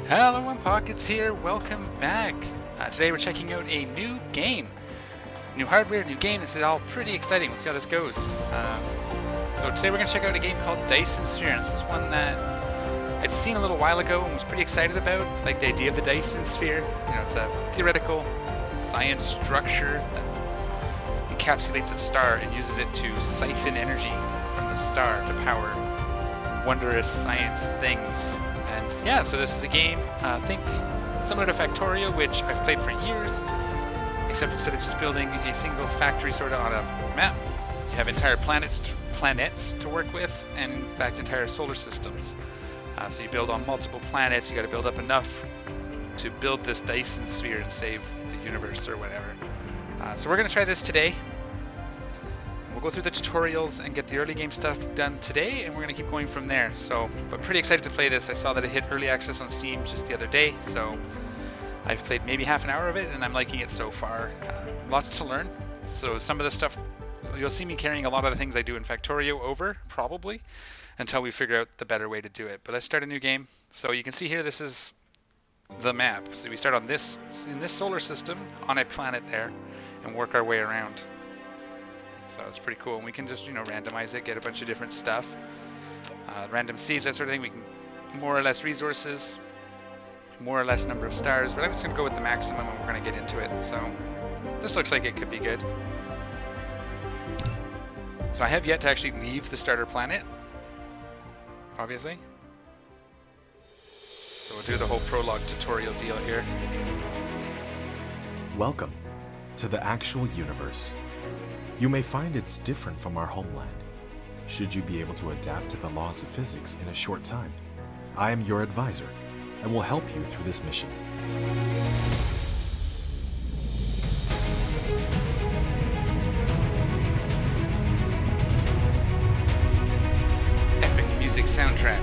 Hello, everyone, Pockets here. Welcome back. Today we're checking out a new game. New hardware, new game. This is all pretty exciting. We'll see how this goes. So today we're going to check out a game called Dyson Sphere. And this is one that I'd seen a little while ago and was pretty excited about. Like the idea of the Dyson Sphere. You know, it's a theoretical science structure that encapsulates a star and uses it to siphon energy from the star to power wondrous science things. And yeah, so this is a game, I think, similar to Factorio, which I've played for years, except instead of just building a single factory sort of on a map, you have entire planets to work with, and in fact entire solar systems. So you build on multiple planets, you got to build up enough to build this Dyson Sphere and save the universe or whatever. So we're going to try this today. We'll go through the tutorials and get the early game stuff done today, and we're going to keep going from there. So, but pretty excited to play this. I saw that it hit early access on Steam just the other day, so I've played maybe half an hour of it, and I'm liking it so far. Lots to learn. So some of the stuff, you'll see me carrying a lot of the things I do in Factorio over, probably, until we figure out the better way to do it. But let's start a new game. So you can see here, this is the map. So we start on this, in this solar system, on a planet there, and work our way around. So it's pretty cool, and we can just, you know, randomize it, get a bunch of different stuff, random seeds, that sort of thing. We can more or less resources, more or less number of stars, but I'm just going to go with the maximum and we're going to get into it. So this looks like it could be good. So I have yet to actually leave the starter planet, obviously. So we'll do the whole prologue tutorial deal here. Welcome to the actual universe. You may find it's different from our homeland. Should you be able to adapt to the laws of physics in a short time, I am your advisor and will help you through this mission. Epic music soundtrack.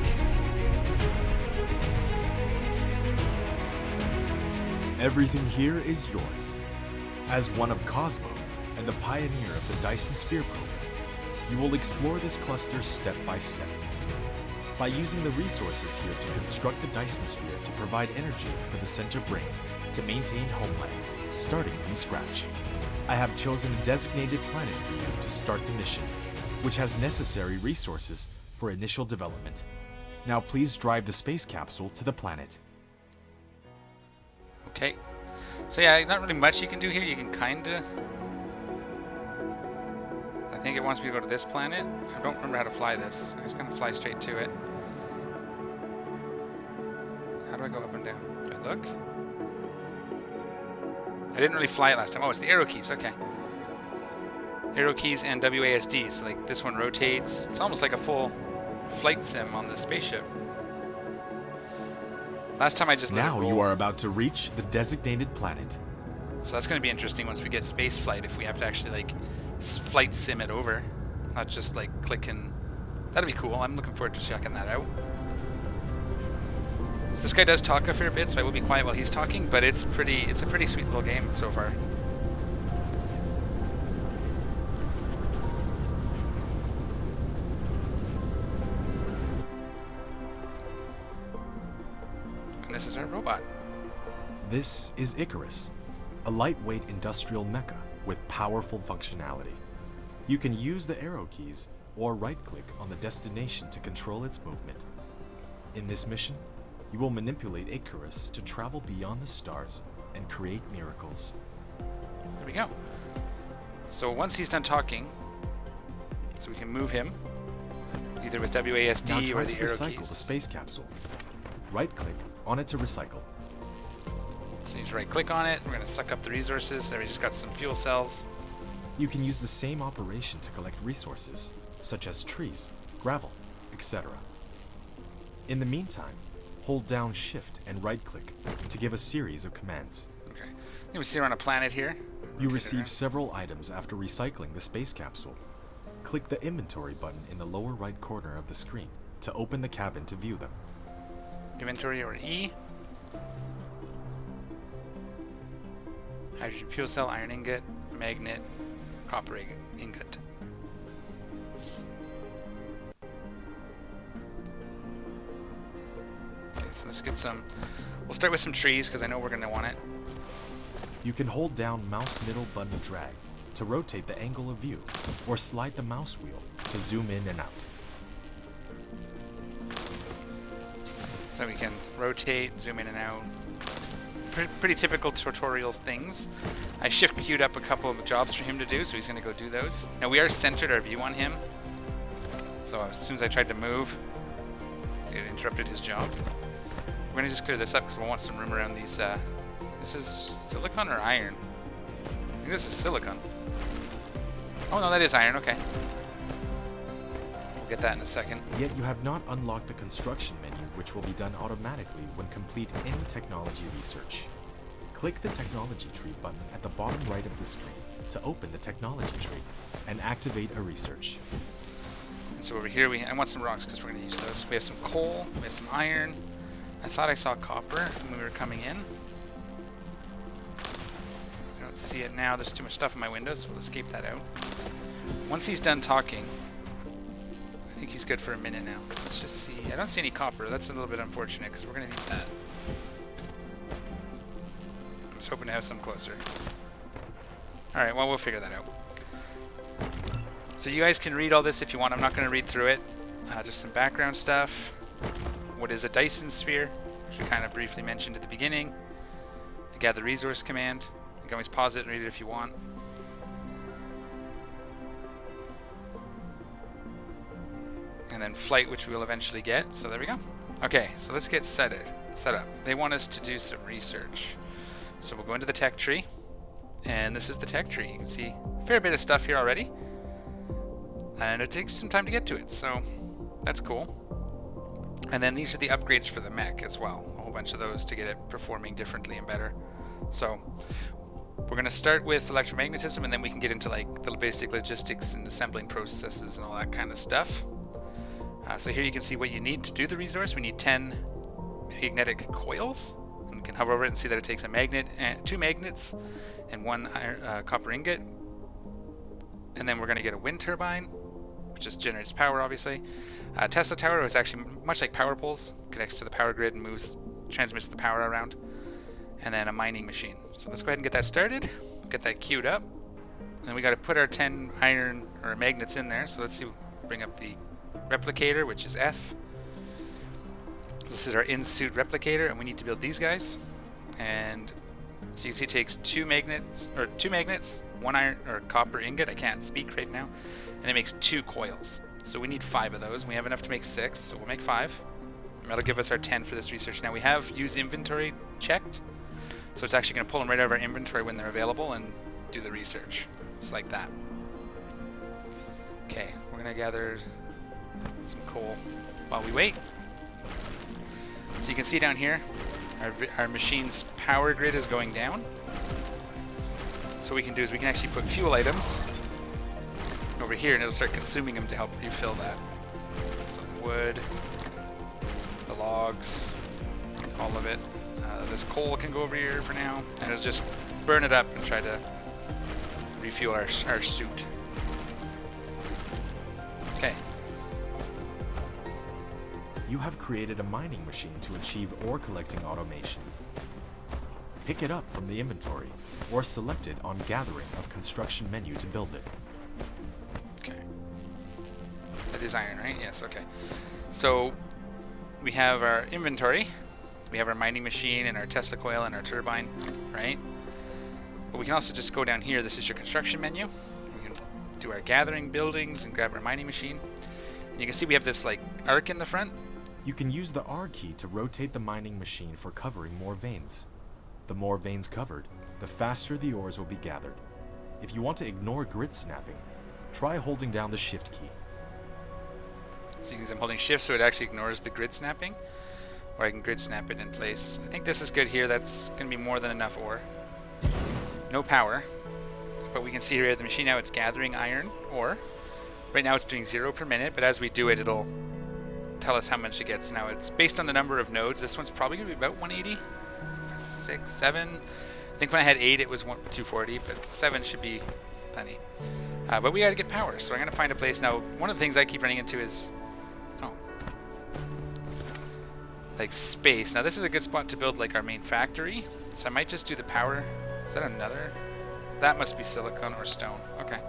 Everything here is yours. As one of Cosmo, and the pioneer of the Dyson Sphere Program, you will explore this cluster step by step. By using the resources here to construct the Dyson Sphere to provide energy for the center brain to maintain homeland, starting from scratch. I have chosen a designated planet for you to start the mission, which has necessary resources for initial development. Now please drive the space capsule to the planet. Okay. So yeah, not really much you can do here. You can kinda... I think it wants me to go to this planet. I don't remember how to fly this. I'm just gonna fly straight to it. How do I go up and down? Do I look? I didn't really fly it last time. Oh, it's the arrow keys. Okay. Arrow keys and WASD. So like this one rotates. It's almost like a full flight sim on the spaceship. Last time I just let it Now roll. you are about to reach the designated planet. So that's going to be interesting once we get space flight, if we have to actually like flight sim it over, not just like click and... That'd be cool. I'm looking forward to checking that out. So this guy does talk a fair bit, so I will be quiet while he's talking, but it's a pretty sweet little game so far. And this is our robot. This is Icarus, a lightweight industrial mecha with powerful functionality. You can use the arrow keys or right-click on the destination to control its movement. In this mission, you will manipulate Icarus to travel beyond the stars and create miracles. There we go. So once he's done talking, so we can move him, either with Now WASD try or to the arrow recycle keys. the space capsule. Right-click on it to recycle. So you just right click on it, we're going to suck up the resources. There we just got some fuel cells. You can use the same operation to collect resources, such as trees, gravel, etc. In the meantime, hold down Shift and right-click to give a series of commands. Okay. Then we see we're on a planet here. You Rotate receive around. several items after recycling the space capsule. Click the inventory button in the lower right corner of the screen to open the cabin to view them. Inventory or E. Hydrogen fuel cell, iron ingot, magnet, copper ingot. So let's get some. We'll start with some trees because I know we're going to want it. You can hold down mouse middle button drag to rotate the angle of view, or slide the mouse wheel to zoom in and out. So we can rotate, zoom in and out. Pretty typical tutorial things. I shift queued up a couple of jobs for him to do, so he's going to go do those. Now we are centered our view on him. So as soon as I tried to move, it interrupted his job. We're going to just clear this up because we'll want some room around these. This is silicon or iron? I think this is silicon. Oh no, that is iron, okay. We'll get that in a second. Yet you have not unlocked the construction menu, which will be done automatically when complete any technology research. Click the technology tree button at the bottom right of the screen to open the technology tree and activate a research. And so over here, I want some rocks because we're going to use those. We have some coal, we have some iron. I thought I saw copper when we were coming in. I don't see it now. There's too much stuff in my window, so we'll escape that out. Once he's done talking, I think he's good for a minute now. So let's just see. I don't see any copper. That's a little bit unfortunate because we're going to need that. I was hoping to have some closer. Alright, well, we'll figure that out. So you guys can read all this if you want. I'm not going to read through it. Just some background stuff. What is a Dyson Sphere, which we kind of briefly mentioned at the beginning. The gather resource command. You can always pause it and read it if you want. And then flight, which we will eventually get. So there we go. Okay, so let's get set up. They want us to do some research. So we'll go into the tech tree. And this is the tech tree. You can see a fair bit of stuff here already. And it takes some time to get to it, so that's cool. And then these are the upgrades for the mech as well. A whole bunch of those to get it performing differently and better. So we're going to start with electromagnetism, and then we can get into like the basic logistics and assembling processes and all that kind of stuff. So here you can see what you need to do the resource. We need 10 magnetic coils. And we can hover over it and see that it takes a magnet, and 2 magnets, and 1 copper ingot. And then we're going to get a wind turbine, which just generates power, obviously. Tesla tower is actually much like power poles, connects to the power grid and transmits the power around. And then a mining machine. So let's go ahead and get that started, get that queued up. And then we got to put our 10 iron or magnets in there. So let's see, bring up the replicator, which is F. This is our in-suit replicator, and we need to build these guys. And so you can see it takes 2 magnets, 1 iron or copper ingot. I can't speak right now. And it makes 2 coils. So we need 5 of those. We have enough to make 6, so we'll make 5. And that'll give us our 10 for this research. Now we have use inventory checked, so it's actually going to pull them right out of our inventory when they're available and do the research. Just like that. Okay, we're going to gather some coal while we wait. So you can see down here, our machine's power grid is going down. So what we can do is we can actually put fuel items over here, and it'll start consuming them to help refill that. Some wood, the logs, all of it. This coal can go over here for now, and it'll just burn it up and try to refuel our suit. Okay. You have created a mining machine to achieve ore collecting automation. Pick it up from the inventory, or select it on Gathering of Construction menu to build it. Okay. That is iron, right? Yes, okay. So we have our inventory, we have our mining machine and our Tesla coil and our turbine, right? But we can also just go down here. This is your construction menu. We can do our gathering buildings and grab our mining machine. And you can see we have this like arc in the front. You can use the R key to rotate the mining machine for covering more veins. The more veins covered, the faster the ores will be gathered. If you want to ignore grid snapping, try holding down the Shift key. So you can see I'm holding Shift so it actually ignores the grid snapping, or I can grid snap it in place. I think this is good here. That's going to be more than enough ore. No power, but we can see here the machine now it's gathering iron ore. Right now it's doing 0 per minute, but as we do it, it'll tell us how much it gets. Now it's based on the number of nodes. This one's probably going to be about 180, 6, 7. I think when I had 8 it was 240, but 7 should be plenty. But we got to get power, so I'm going to find a place. Now one of the things I keep running into is like space. Now this is a good spot to build like our main factory. So I might just do the power. Is that another? That must be silicone or stone. Okay.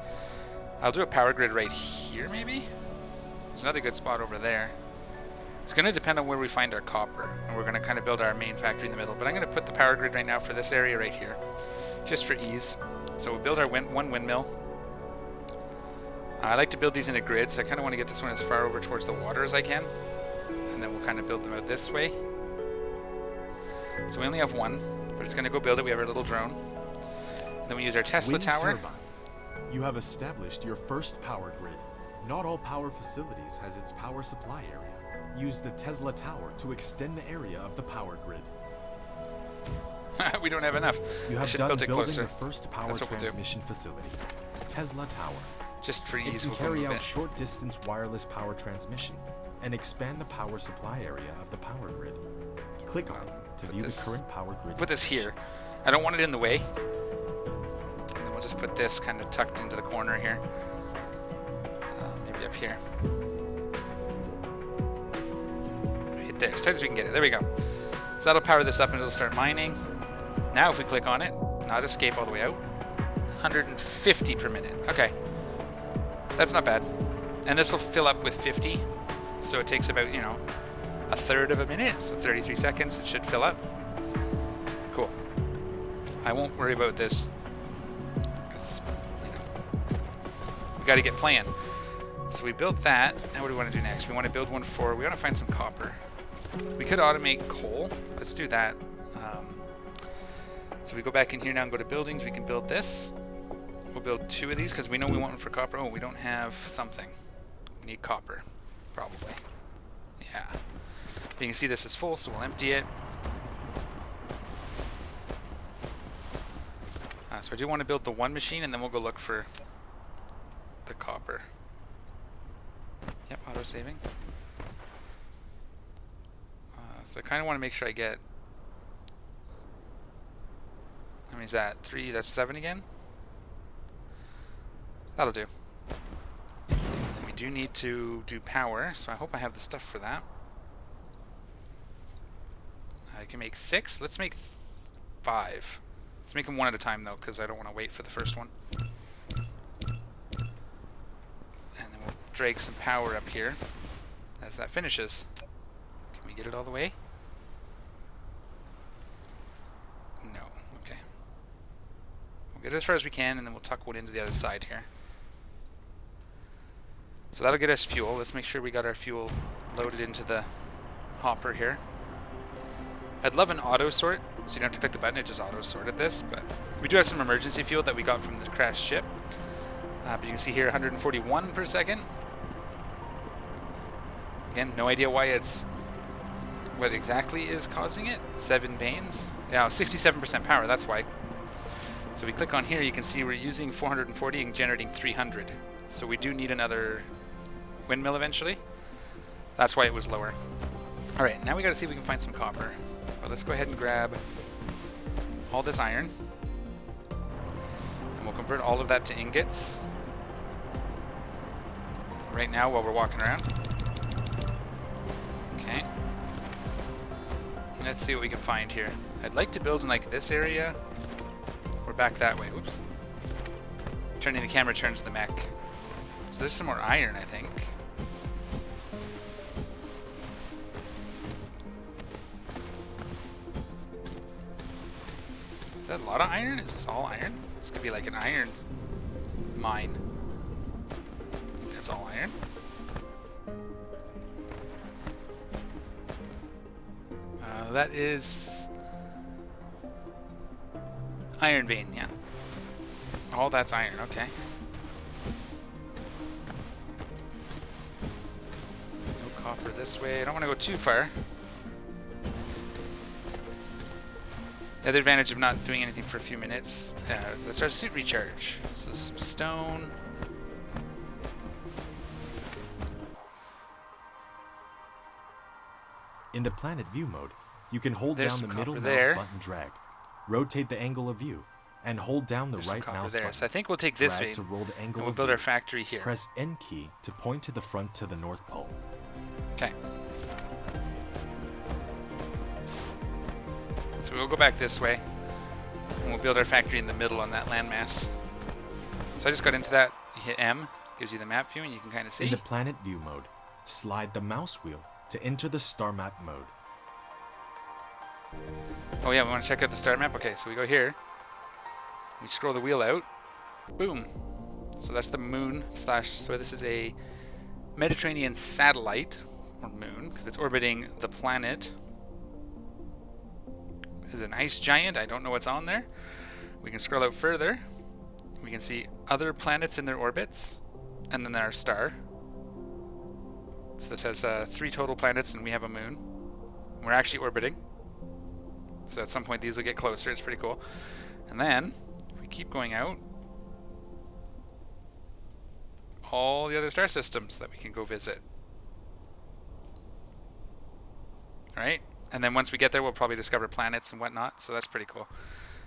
I'll do a power grid right here maybe. There's another good spot over there. It's going to depend on where we find our copper, and we're going to kind of build our main factory in the middle. But I'm going to put the power grid right now for this area right here, just for ease. So we'll build our one windmill. I like to build these in a grid, so I kind of want to get this one as far over towards the water as I can. And then we'll kind of build them out this way. So we only have one, but it's going to go build it. We have our little drone. And then we use our Tesla Wind tower. turbine. You have established your first power grid. Not all power facilities has its power supply area. Use the Tesla tower to extend the area of the power grid. We don't have enough. You have done building the first power That's what transmission facility, Tesla tower. Just for ease, It can we'll carry move out it. short distance wireless power transmission and expand the power supply area of the power grid. Click on it to view the current power grid. Put this here. I don't want it in the way. And then we'll just put this kind of tucked into the corner here. Maybe up here. Right there, as tight as we can get it. There we go. So that'll power this up and it'll start mining. Now if we click on it, not escape all the way out. 150 per minute. Okay. That's not bad. And this will fill up with 50. So it takes about, you know, a third of a minute. So 33 seconds, it should fill up. Cool. I won't worry about this. Because, you know, we got to get playing. So we built that. Now what do we want to do next? We want to build one for, we want to find some copper. We could automate coal. Let's do that. So we go back in here now and go to buildings. We can build this. We'll build 2 of these because we know we want one for copper. Oh, we don't have something. We need copper, probably. Yeah. You can see this is full, so we'll empty it. So I do want to build the one machine, and then we'll go look for the copper. Yep, auto saving. So I kind of want to make sure I get. How many is that? 3. That's 7 again. That'll do. And we do need to do power, so I hope I have the stuff for that. I can make 6. Let's make 5. Let's make them one at a time though, because I don't want to wait for the first one. And then we'll drag some power up here as that finishes. Can we get it all the way? No. Okay. We'll get it as far as we can, and then we'll tuck one into the other side here. So that'll get us fuel. Let's make sure we got our fuel loaded into the hopper here. I'd love an auto sort, so you don't have to click the button, it just auto sorted this, but we do have some emergency fuel that we got from the crashed ship. But you can see here 141 per second. Again, no idea why it's, what exactly is causing it. 7 vanes. Yeah, 67% power, that's why. So we click on here, you can see we're using 440 and generating 300. So we do need another windmill eventually. That's why it was lower. Alright, now we gotta see if we can find some copper. But let's go ahead and grab all this iron. And we'll convert all of that to ingots. Right now while we're walking around. Okay. Let's see what we can find here. I'd like to build in like this area. We're back that way. Oops. Turning the camera turns the mech. So there's some more iron, I think. Is that a lot of iron? Is this all iron? This could be like an iron mine. That's all iron. That is iron vein, yeah. Oh, that's iron, okay. No copper this way. I don't want to go too far. The other advantage of not doing anything for a few minutes, let's our suit recharge. So some stone. In the planet view mode, you can hold There's down the some middle copper mouse there. button drag, rotate the angle of view, and hold down the There's some right copper mouse there. button. So I think we'll take this Drag vein to roll the and angle we'll of build view. our factory here. Press N key to point to the front to the North Pole. Okay. So we'll go back this way, and we'll build our factory in the middle on that landmass. So I just got into that. You hit M, gives you the map view, and you can kind of see. In the planet view mode, slide the mouse wheel to enter the star map mode. Oh yeah, we want to check out the star map. Okay, so we go here. We scroll the wheel out. Boom. So that's the moon slash. So this is a Mediterranean satellite, or moon, because it's orbiting the planet. There's an ice giant. I don't know what's on there. We can scroll out further. We can see other planets in their orbits, and then our star. So this has 3 total planets, and we have a moon. We're actually orbiting. So at some point these will get closer. It's pretty cool. And then if we keep going out, all the other star systems that we can go visit. Right? And then once we get there, we'll probably discover planets and whatnot. So that's pretty cool.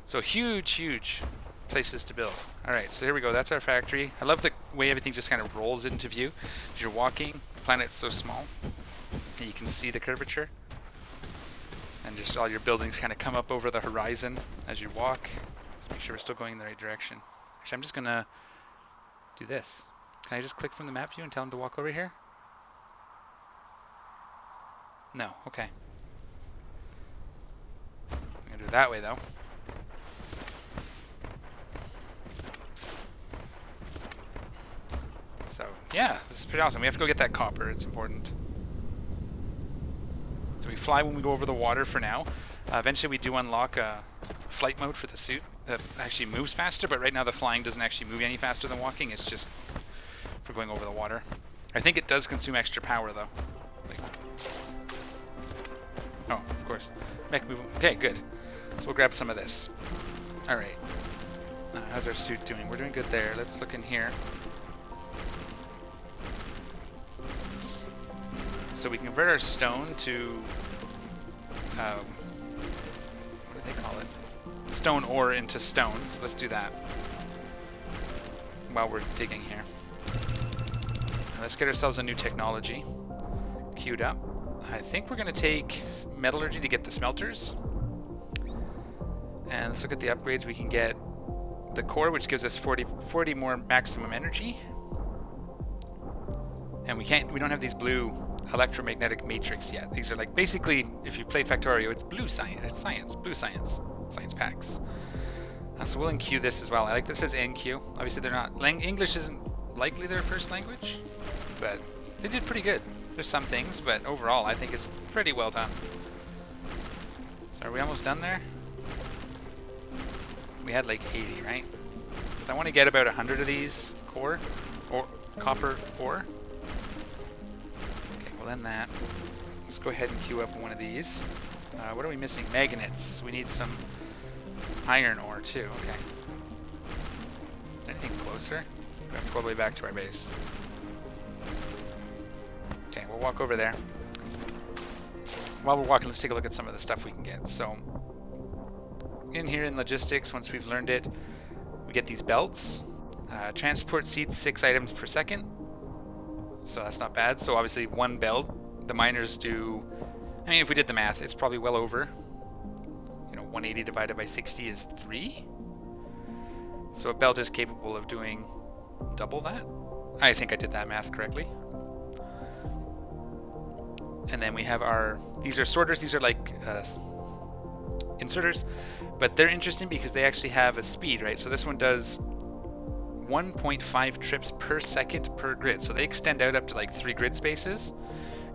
So huge places to build. Alright, so here we go. That's our factory. I love the way everything just kind of rolls into view. As you're walking, the planet's so small that you can see the curvature. And just all your buildings kind of come up over the horizon as you walk. Let's make sure we're still going in the right direction. Actually, I'm just going to do this. Can I just click from the map view and tell him to walk over here? No, okay. I'm going to do it that way though. So, yeah, this is pretty awesome. We have to go get that copper. It's important. So we fly when we go over the water for now. Eventually we do unlock flight mode for the suit that actually moves faster, but right now the flying doesn't actually move any faster than walking. It's just for going over the water. I think it does consume extra power though. Like, oh, of course. Mech move. Okay, good. So we'll grab some of this. Alright. How's our suit doing? We're doing good there. Let's look in here. So we can convert our stone to, what do they call it? Stone ore into stone. So let's do that while we're digging here. Now let's get ourselves a new technology queued up. I think we're going to take metallurgy to get the smelters. And let's look at the upgrades. We can get the core, which gives us 40 more maximum energy. And we don't have these blue electromagnetic matrix yet. These are like basically, if you played Factorio, it's blue science, science packs. So we'll NQ this as well. I like this as NQ. Obviously they're not, English isn't likely their first language, but they did pretty good. There's some things, but overall I think it's pretty well done. So are we almost done there? We had like 80, right? So I want to get about 100 of these core, or copper ore. Then that. Let's go ahead and queue up one of these. What are we missing? Magnets. We need some iron ore too. Okay. Anything closer? We have to go all the way back to our base. Okay, we'll walk over there. While we're walking, let's take a look at some of the stuff we can get. So, in here in logistics, once we've learned it, we get these belts. Transport seats 6 items per second. So that's not bad. So obviously one belt, the miners do, I mean if we did the math, it's probably well over, 180 divided by 60 is 3. So a belt is capable of doing double that. I think I did that math correctly. And then we have these are sorters, these are like inserters, but they're interesting because they actually have a speed, right? So this one does 1.5 trips per second per grid. So they extend out up to like 3 grid spaces.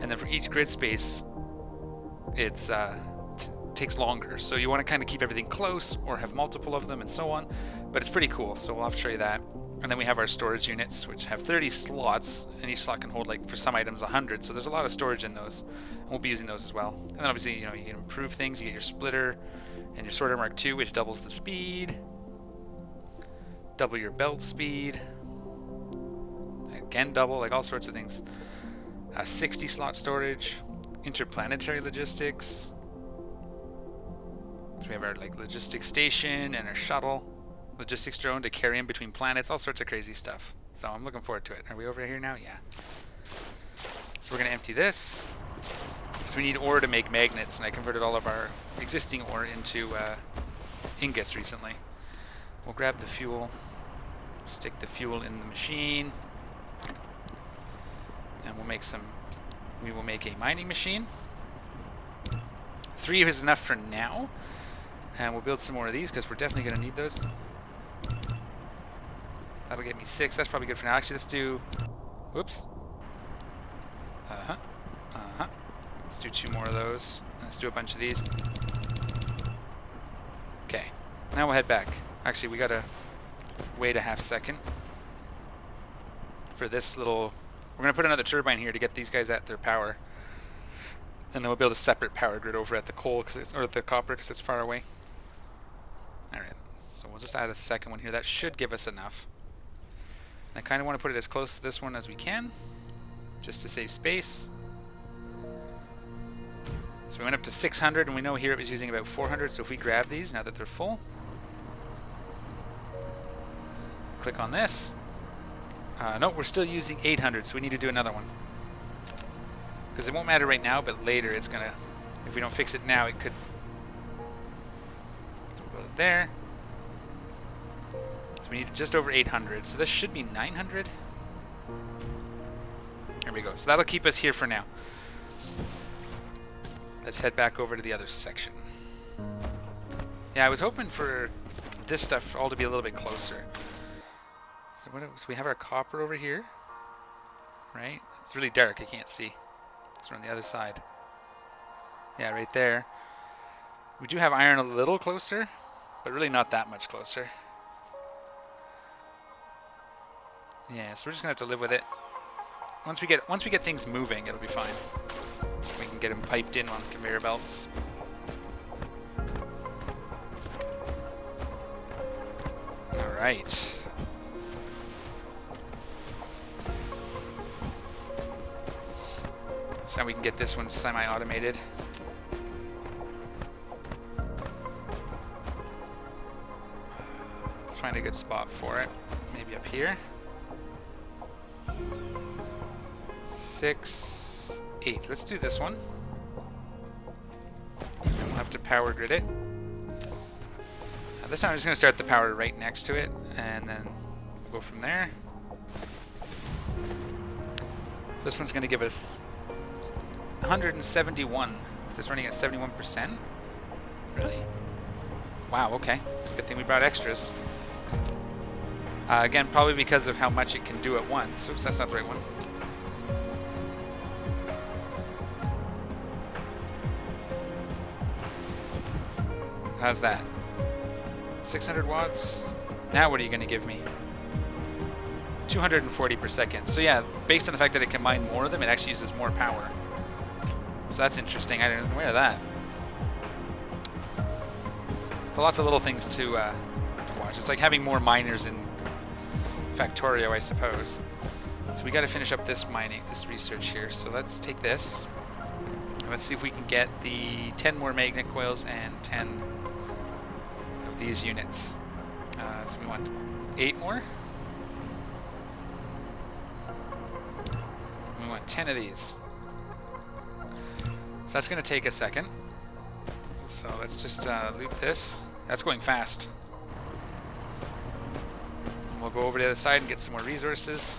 And then for each grid space, it's takes longer. So you want to kind of keep everything close or have multiple of them and so on. But it's pretty cool. So we'll have to show you that. And then we have our storage units, which have 30 slots. And each slot can hold, like, for some items, 100. So there's a lot of storage in those. And we'll be using those as well. And then obviously, you can improve things. You get your splitter and your sorter Mark II, which doubles the speed. Double your belt speed, again double, like all sorts of things. 60 slot storage, interplanetary logistics. So we have our logistics station and our shuttle, logistics drone to carry in between planets, all sorts of crazy stuff. So I'm looking forward to it. Are we over here now? Yeah. So we're gonna empty this, So we need ore to make magnets, and I converted all of our existing ore into ingots recently. We'll grab the fuel, stick the fuel in the machine, and we will make a mining machine. 3 is enough for now, and we'll build some more of these because we're definitely going to need those. That'll get me 6. That's probably good for now. Actually, let's do... Whoops. Let's do 2 more of those. Let's do a bunch of these. Okay. Now we'll head back. Actually, we gotta wait a half second for this little... We're gonna put another turbine here to get these guys at their power. And then we'll build a separate power grid over at the coal, or the copper, because it's far away. Alright. So we'll just add a second one here. That should give us enough. I kind of want to put it as close to this one as we can, just to save space. So we went up to 600, and we know here it was using about 400, so if we grab these, now that they're full, click on this. No, we're still using 800, so we need to do another one. Because it won't matter right now, but later it's going to, if we don't fix it now, it could. So we'll put it there. So we need just over 800, so this should be 900. There we go, so that'll keep us here for now. Let's head back over to the other section. Yeah, I was hoping for this stuff all to be a little bit closer. So we have our copper over here, right? It's really dark, I can't see. So we're on the other side. Yeah, right there. We do have iron a little closer, but really not that much closer. Yeah, so we're just gonna have to live with it. Once we get things moving, it'll be fine. We can get them piped in on conveyor belts. All right. So now we can get this one semi-automated. Let's find a good spot for it. Maybe up here. 6, 8. Let's do this one. And we'll have to power grid it. This time I'm just going to start the power right next to it, and then we'll go from there. So this one's going to give us 171. Is this running at 71%? Really? Wow, okay. Good thing we brought extras. Again, probably because of how much it can do at once. Oops, that's not the right one. How's that? 600 watts. Now what are you going to give me? 240 per second. So yeah, based on the fact that it can mine more of them, it actually uses more power. So that's interesting. I didn't aware of that. So lots of little things to watch. It's like having more miners in Factorio, I suppose. So we got to finish up this research here. So let's take this. And let's see if we can get the 10 more magnet coils and 10 of these units. So we want 8 more. We want 10 of these. So that's going to take a second. So let's just loop this. That's going fast. We'll go over to the other side and get some more resources.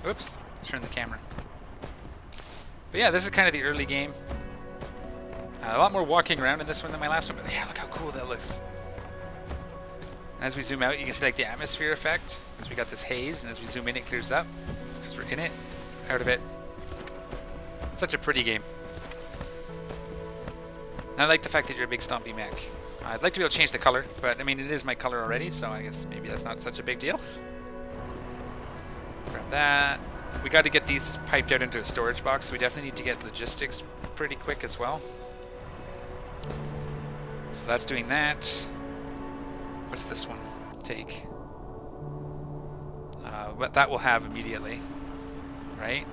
Oops, turn the camera. But yeah, this is kind of the early game. A lot more walking around in this one than my last one, but yeah, look how cool that looks. As we zoom out, you can see like the atmosphere effect. As we got this haze, and as we zoom in, it clears up. Because we're in it, out of it. Such a pretty game. And I like the fact that you're a big stompy mech. I'd like to be able to change the color, but I mean it is my color already, so I guess maybe that's not such a big deal. Grab that. We got to get these piped out into a storage box, so we definitely need to get logistics pretty quick as well. So that's doing that. What's this one take? But that we'll have immediately, right?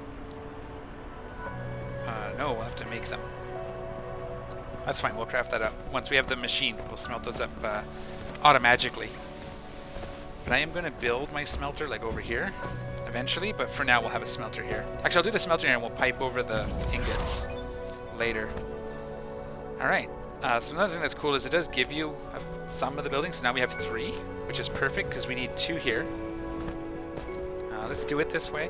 No, we'll have to make them. That's fine, we'll craft that up. Once we have the machine, we'll smelt those up automatically. But I am going to build my smelter like over here eventually, but for now we'll have a smelter here. Actually, I'll do the smelter here and we'll pipe over the ingots later. All right. So another thing that's cool is it does give you some of the buildings. So now we have 3, which is perfect because we need 2 here. Let's do it this way.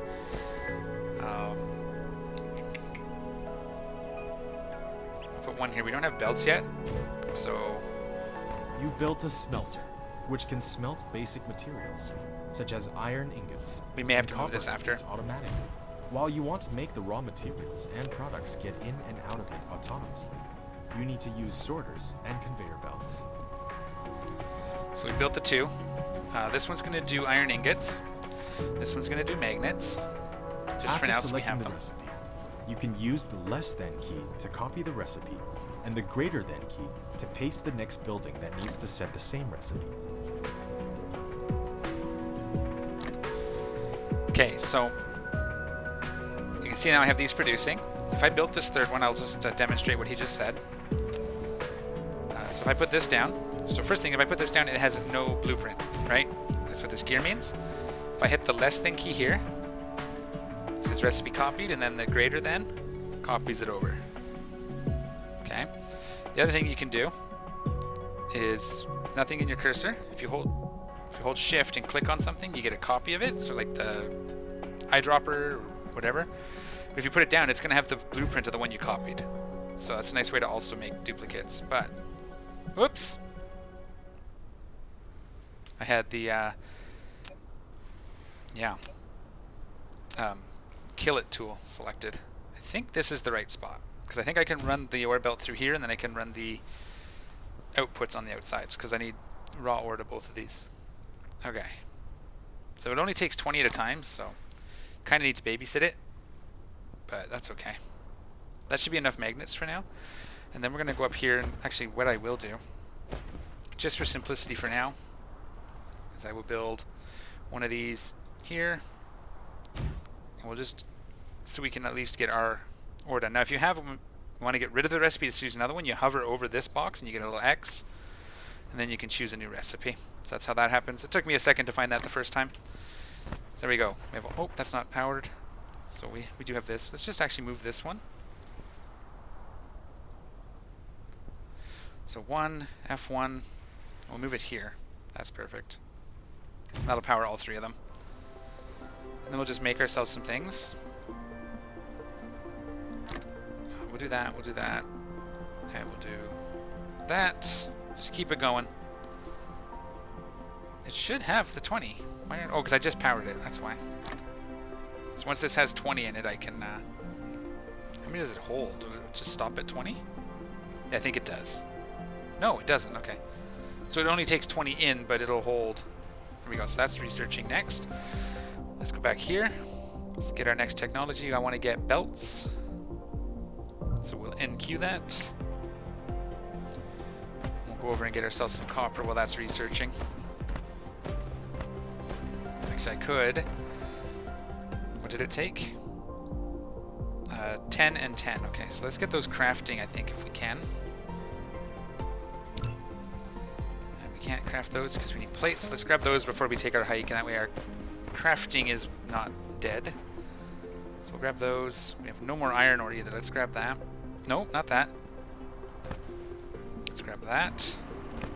Put 1 here. We don't have belts yet, so... You built a smelter, which can smelt basic materials, such as iron ingots. We may have and to move this copper after. ingots automatically. While you want to make the raw materials and products get in and out of it autonomously, you need to use sorters and conveyor belts. So we built the 2. This one's going to do iron ingots. This one's going to do magnets. Just for now, so we have them. Recipe, you can use the less than key to copy the recipe, and the greater than key to paste the next building that needs to set the same recipe. Okay, so you can see now I have these producing. If I built this 3rd one, I'll just demonstrate what he just said. So if I put this down, so first thing, if I put this down, it has no blueprint, right? That's what this gear means. If I hit the less than key here, it says recipe copied, and then the greater than copies it over. Okay. The other thing you can do is nothing in your cursor. If you hold shift and click on something, you get a copy of it. So like the eyedropper or whatever. But if you put it down, it's going to have the blueprint of the one you copied. So that's a nice way to also make duplicates. But, whoops. I had the, kill it tool selected. I think this is the right spot. Because I think I can run the ore belt through here, and then I can run the outputs on the outsides. Because I need raw ore to both of these. Okay. So it only takes 20 at a time, so kind of need to babysit it. But that's okay. That should be enough magnets for now. And then we're going to go up here, and actually what I will do, just for simplicity for now, is I will build one of these here. And we'll just, so we can at least get our ore done. Now if you want to get rid of the recipe to choose another one, you hover over this box and you get a little X, and then you can choose a new recipe. So that's how that happens. It took me a second to find that the first time. There we go. We have, oh, that's not powered. So we do have this. Let's just actually move this one. So 1, F1, we'll move it here. That's perfect. That'll power all 3 of them. And then we'll just make ourselves some things. We'll do that, we'll do that. And we'll do that. Just keep it going. It should have the 20. Why not? Oh, because I just powered it, that's why. So once this has 20 in it, I can... how many does it hold? Does it just stop at 20? Yeah, I think it does. No, it doesn't, okay. So it only takes 20 in, but it'll hold... There we go, so that's researching next. Let's go back here. Let's get our next technology. I want to get belts. So we'll NQ that. We'll go over and get ourselves some copper while that's researching. Actually, I could. What did it take? 10 and 10. Okay, so let's get those crafting, I think, if we can. And we can't craft those because we need plates. Let's grab those before we take our hike, and that way our crafting is not dead. So we'll grab those. We have no more iron ore either. Let's grab that. No, not that. Let's grab that.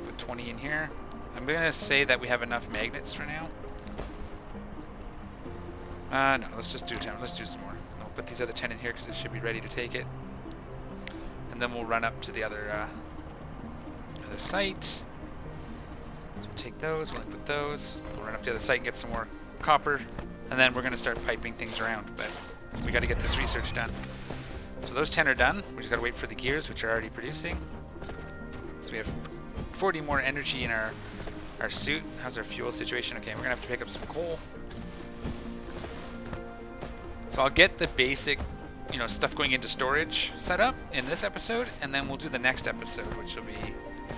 Put 20 in here. I'm going to say that we have enough magnets for now. No, let's just do 10. Let's do some more. I'll put these other 10 in here because it should be ready to take it. And then we'll run up to the other site. So we'll take those, we'll put those. We'll run up to the other site and get some more copper. And then we're going to start piping things around. But we got to get this research done. So those 10 are done. We just got to wait for the gears, which are already producing. So we have 40 more energy in our suit. How's our fuel situation? Okay, we're going to have to pick up some coal. So I'll get the basic, stuff going into storage set up in this episode, and then we'll do the next episode, which will be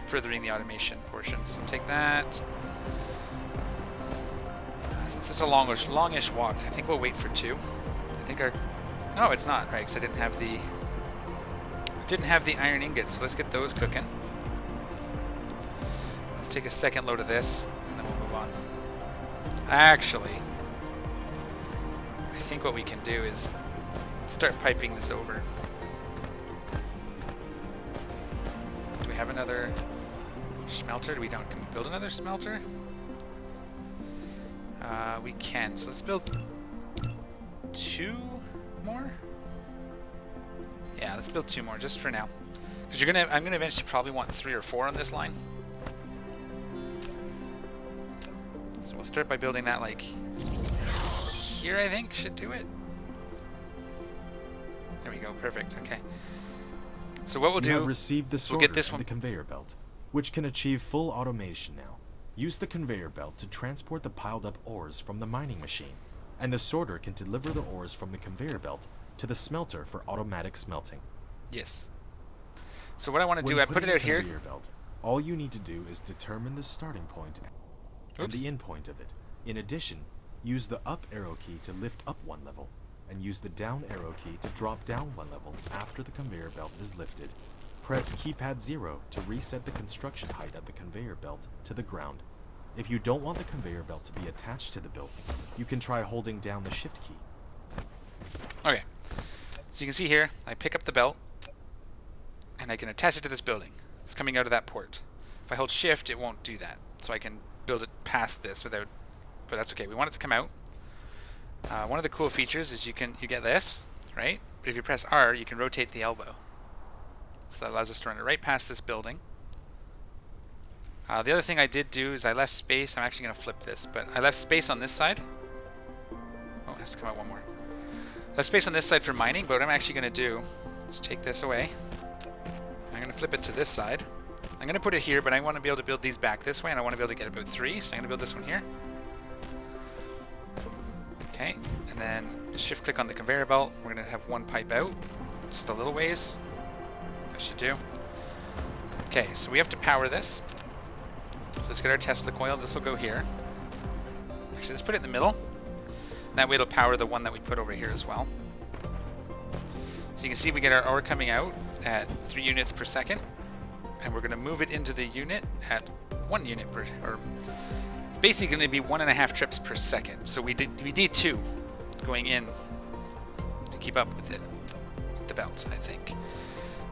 furthering the automation portion. So take that. Since it's a longish walk, I think we'll wait for 2. I think no, it's not, right? Because I didn't have the iron ingots. So let's get those cooking. Let's take a second load of this, and then we'll move on. Actually, I think what we can do is start piping this over. have another smelter? We don't. Can we build another smelter? We can. So let's build 2 more. Yeah, let's build 2 more just for now. Because I'm gonna eventually probably want 3 or 4 on this line. So we'll start by building that like here. I think should do it. There we go. Perfect. Okay. So what we'll do? You have received the sorter get this and one. the conveyor belt, which can achieve full automation now. Use the conveyor belt to transport the piled up ores from the mining machine, and the sorter can deliver the ores from the conveyor belt to the smelter for automatic smelting. Yes. So what I want to do, When I put it out here. conveyor belt, all you need to do is determine the starting point and the end point of it. In addition, use the up arrow key to lift up 1 level, and use the down arrow key to drop down 1 level after the conveyor belt is lifted. Press keypad 0 to reset the construction height of the conveyor belt to the ground. If you don't want the conveyor belt to be attached to the building, you can try holding down the shift key. Okay. So you can see here, I pick up the belt, and I can attach it to this building. It's coming out of that port. If I hold shift, it won't do that. So I can build it past this without, but that's okay. We want it to come out. One of the cool features is you get this, right? But if you press R, you can rotate the elbow. So that allows us to run it right past this building. The other thing I did do is I left space. I'm actually going to flip this, but I left space on this side. Oh, it has to come out 1 more. Left space on this side for mining, but what I'm actually going to do is take this away. I'm going to flip it to this side. I'm going to put it here, but I want to be able to build these back this way, and I want to be able to get about 3, so I'm going to build this one here. Okay, and then shift click on the conveyor belt. We're going to have 1 pipe out, just a little ways. That should do. Okay, so we have to power this. So let's get our Tesla coil. This will go here. Actually, let's put it in the middle. That way it'll power the one that we put over here as well. So you can see we get our ore coming out at 3 units per second. And we're going to move it into the unit at 1 unit per, or it's basically going to be 1.5 trips per second. So we need 2 going in to keep up with it, with the belt, I think.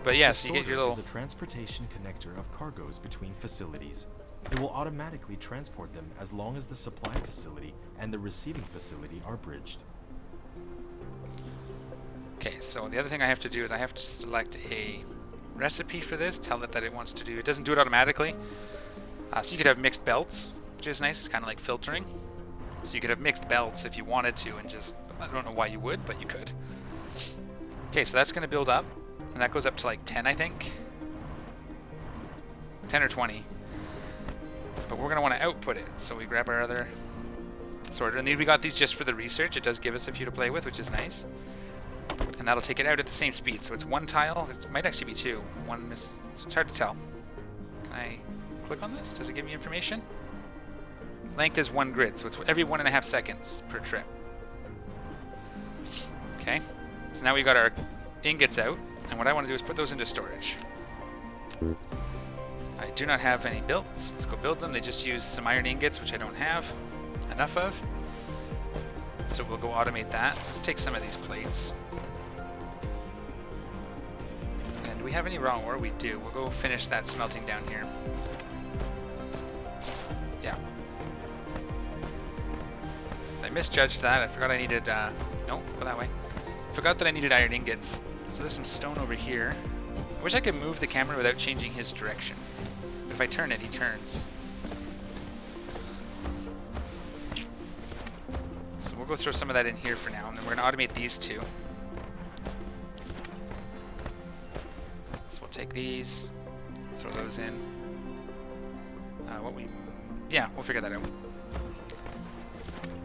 But yeah, so you get your little... is a transportation connector of cargoes between facilities. It will automatically transport them as long as the supply facility and the receiving facility are bridged. Okay, so the other thing I have to do is I have to select a recipe for this, tell it that it wants to do, it doesn't do it automatically. So you could have mixed belts, which is nice, it's kind of like filtering. So you could have mixed belts if you wanted to, and just, I don't know why you would, but you could. Okay, so that's going to build up, and that goes up to like 10, I think. 10 or 20. But we're going to want to output it, so we grab our other sorter. And then we got these just for the research. It does give us a few to play with, which is nice. And that'll take it out at the same speed. So it's 1 tile. It might actually be 2. 1 is, so it's hard to tell. Can I click on this? Does it give me information? Length is 1 grid, so it's every 1.5 seconds per trip. Okay. So now we've got our ingots out, and what I want to do is put those into storage. I do not have any built. Let's go build them. They just use some iron ingots, which I don't have enough of. So we'll go automate that. Let's take some of these plates. And do we have any raw ore? We do. We'll go finish that smelting down here. Yeah. So I misjudged that. I forgot I needed, no, go that way. Forgot that I needed iron ingots. So there's some stone over here. I wish I could move the camera without changing his direction. If I turn it, he turns. So we'll go throw some of that in here for now, and then we're going to automate these 2. So we'll take these, throw those in. Yeah, we'll figure that out.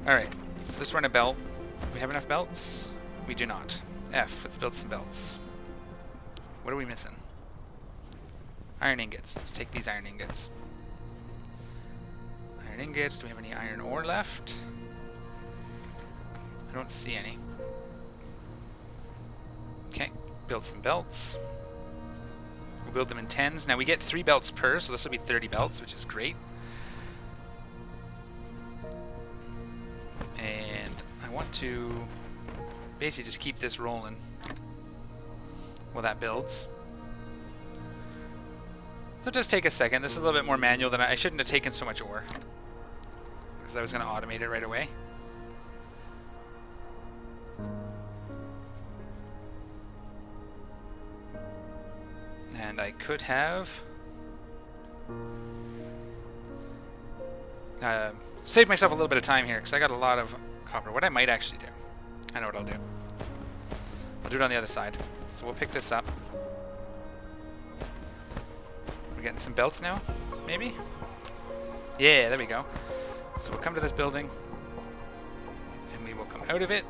Alright, so let's run a belt. Do we have enough belts? We do not. F, let's build some belts. What are we missing? Iron ingots. Let's take these iron ingots. Iron ingots. Do we have any iron ore left? I don't see any. Okay, build some belts. We'll build them in 10s. Now we get 3 belts per, so this will be 30 belts, which is great. And I want to basically just keep this rolling while that builds. So just take a second. This is a little bit more manual than I shouldn't have taken so much ore, because I was going to automate it right away. And I could have saved myself a little bit of time here, because I got a lot of copper. What I might actually do, I know what I'll do. I'll do it on the other side. So we'll pick this up. We're getting some belts now, maybe? Yeah, there we go. So we'll come to this building, and we will come out of it.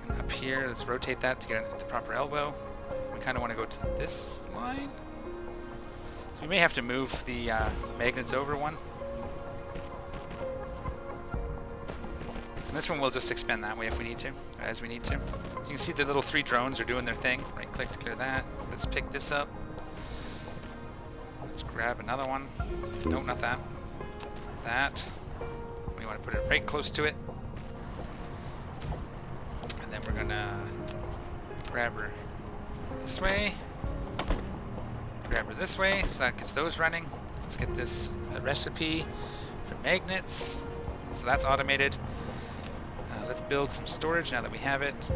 And up here, let's rotate that to get the proper elbow. We kind of want to go to this line. So we may have to move the magnets over one. And this one we'll just expand that way if we need to, or as we need to. So you can see the little 3 drones are doing their thing. Right click to clear that. Let's pick this up. Let's grab another one. Nope, not that. That. We want to put it right close to it. And then we're gonna grab her this way. Grab her this way, so that gets those running. Let's get this recipe for magnets. So that's automated. Let's build some storage now that we have it.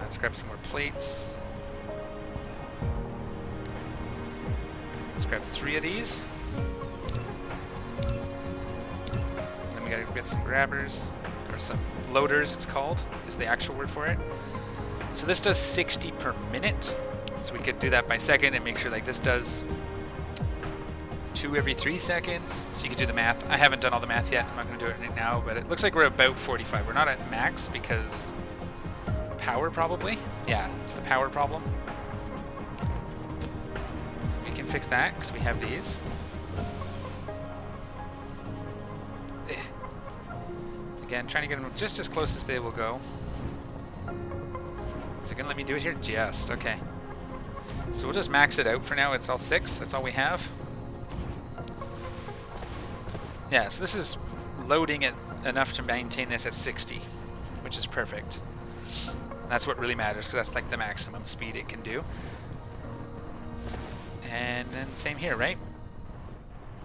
Let's grab some more plates. Let's grab 3 of these. And then we gotta get some grabbers, or some loaders it's called, is the actual word for it. So this does 60 per minute. So we could do that by second and make sure like this does 2 every 3 seconds. So you could do the math. I haven't done all the math yet. I'm not going to do it right now, but it looks like we're about 45. We're not at max because power probably. Yeah, it's the power problem. So we can fix that because we have these. Again, trying to get them just as close as they will go. Is it going to let me do it here? Just, okay. So we'll just max it out for now. It's all 6. That's all we have. Yeah, so this is loading it enough to maintain this at 60, which is perfect. That's what really matters, because that's like the maximum speed it can do. And then same here, right?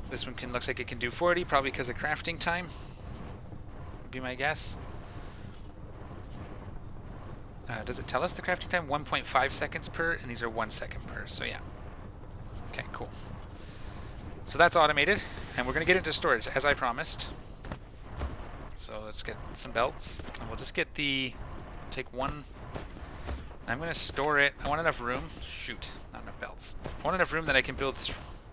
This one looks like it can do 40, probably because of crafting time, would be my guess. Does it tell us the crafting time? 1.5 seconds per, and these are 1 second per, so yeah. Okay, cool. So that's automated, and we're going to get into storage, as I promised. So let's get some belts, and we'll just get take one. I'm going to store it. I want enough room. Shoot, not enough belts. I want enough room that I can build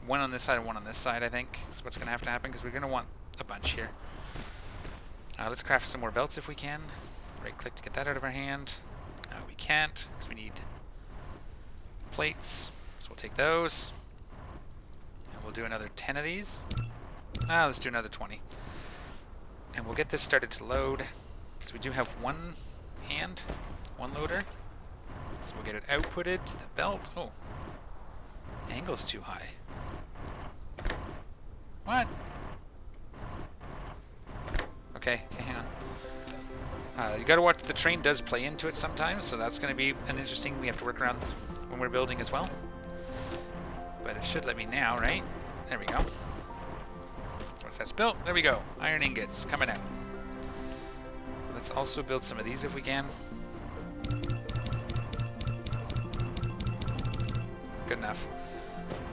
one on this side and one on this side, I think. That's what's going to have to happen, because we're going to want a bunch here. Let's craft some more belts if we can. Right click to get that out of our hand. We can't, because we need plates. So we'll take those. And we'll do another 10 of these. Let's do another 20. And we'll get this started to load. So we do have one loader. So we'll get it outputted to the belt. Oh, angle's too high. What? Okay, hang on. You gotta watch, the train does play into it sometimes, so that's gonna be an interesting, we have to work around when we're building as well. But it should let me now, right? There we go. So once that's built, there we go. Iron ingots coming out. Let's also build some of these if we can. Good enough.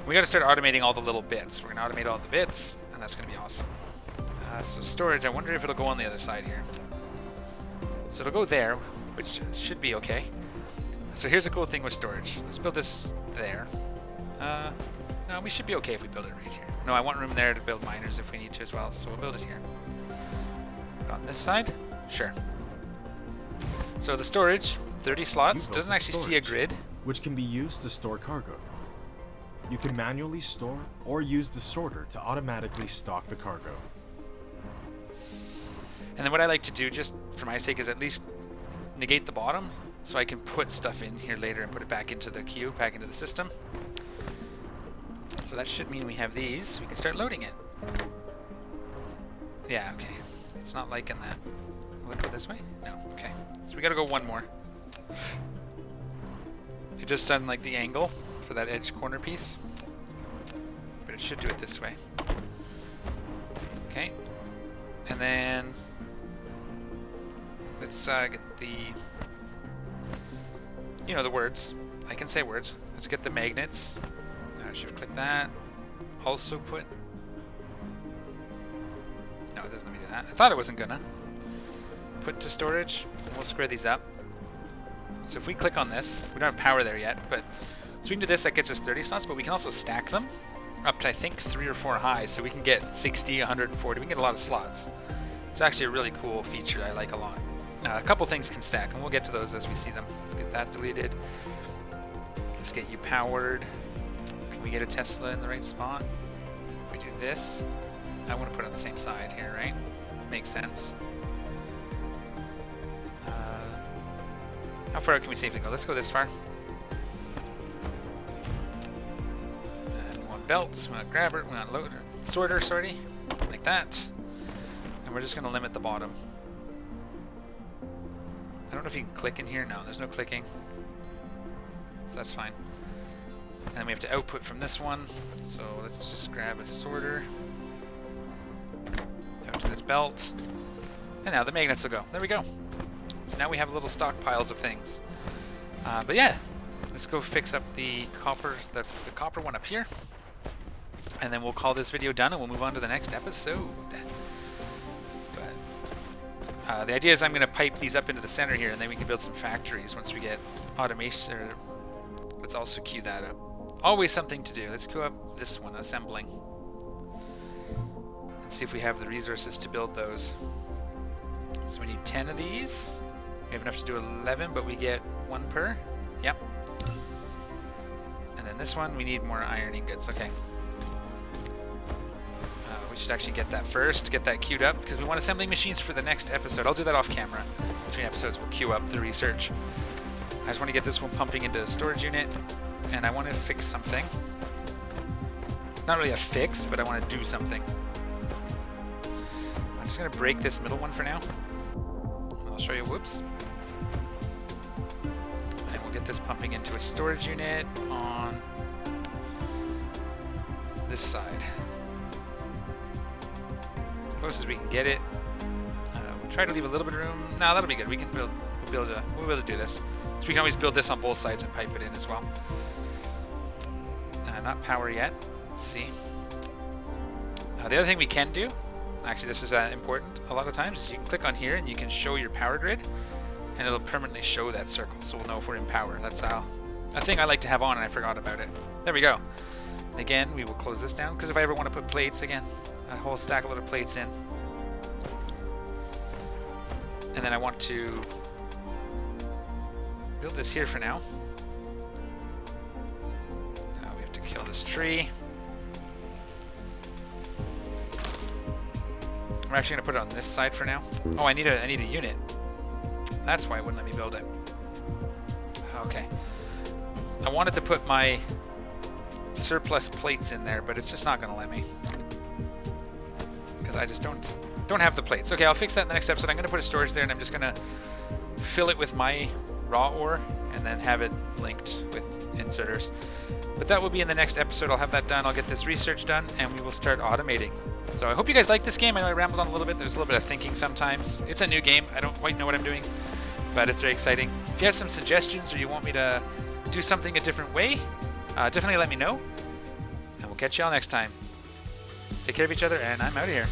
We gotta start automating all the little bits. We're gonna automate all the bits, and that's gonna be awesome. So storage, I wonder if it'll go on the other side here. So it'll go there, which should be okay. So here's a cool thing with storage. Let's build this there. No, we should be okay if we build it right here. No, I want room there to build miners if we need to as well, so we'll build it here. But on this side? Sure. So the storage, 30 slots, doesn't actually see a grid. Which can be used to store cargo. You can manually store or use the sorter to automatically stock the cargo. And then what I like to do, just for my sake, is at least negate the bottom, so I can put stuff in here later and put it back into the queue, back into the system. So that should mean we have these. We can start loading it. Yeah, okay. It's not liking that. Will it go this way? No, okay. So we gotta go one more. It just done like the angle for that edge corner piece. But it should do it this way. Okay. And then let's get the, you know, the words. I can say words. Let's get the magnets. Shift click that. Also put, no, it doesn't let me do that. I thought it wasn't gonna. Put to storage, and we'll square these up. So if we click on this, we don't have power there yet, but so we can do this, that gets us 30 slots, but we can also stack them up to, I think, 3 or 4 high, so we can get 60, 140, we can get a lot of slots. It's actually a really cool feature I like a lot. A couple things can stack, and we'll get to those as we see them. Let's get that deleted. Let's get you powered. Can we get a Tesla in the right spot? If we do this, I want to put it on the same side here, right? Makes sense. How far out can we safely go? Let's go this far. And we want belts, we want grabber, we want loader, sorter, sorry, like that. And we're just going to limit the bottom. I don't know if you can click in here. No, there's no clicking. So that's fine. And then we have to output from this one. So let's just grab a sorter. Out to this belt. And now the magnets will go. There we go. So now we have little stockpiles of things. But yeah, let's go fix up the copper one up here. And then we'll call this video done and we'll move on to the next episode. But the idea is I'm going to pipe these up into the center here, and then we can build some factories once we get automation. Let's also queue that up. Always something to do. Let's queue up this one, assembling. Let's see if we have the resources to build those. So we need 10 of these. We have enough to do 11, but we get 1 per. Yep. And then this one, we need more iron ingots. Okay. We should actually get that first, get that queued up, because we want assembling machines for the next episode. I'll do that off camera. Between episodes, we'll queue up the research. I just want to get this one pumping into a storage unit, and I want to fix something. Not really a fix, but I want to do something. I'm just going to break this middle one for now. I'll show you, whoops. And we'll get this pumping into a storage unit on this side. Close as we can get it. We'll try to leave a little bit of room. No, that'll be good. We can build. We'll be able to do this. So we can always build this on both sides and pipe it in as well. Not power yet. Let's see. The other thing we can do, actually, this is important. A lot of times, is you can click on here and you can show your power grid, and it'll permanently show that circle, so we'll know if we're in power. That's a thing I like to have on, and I forgot about it. There we go. Again, we will close this down because if I ever want to put plates again. A whole stack load of plates in. And then I want to build this here for now. Now we have to kill this tree. We're actually going to put it on this side for now. Oh, I need a unit. That's why it wouldn't let me build it. Okay. I wanted to put my surplus plates in there, but it's just not going to let me. I just don't have the plates. Okay, I'll fix that in the next episode. I'm going to put a storage there, and I'm just going to fill it with my raw ore and then have it linked with inserters. But that will be in the next episode. I'll have that done. I'll get this research done, and we will start automating. So I hope you guys like this game. I know I rambled on a little bit. There's a little bit of thinking sometimes. It's a new game. I don't quite know what I'm doing, but it's very exciting. If you have some suggestions or you want me to do something a different way, definitely let me know, and we'll catch y'all next time. Take care of each other, and I'm out of here.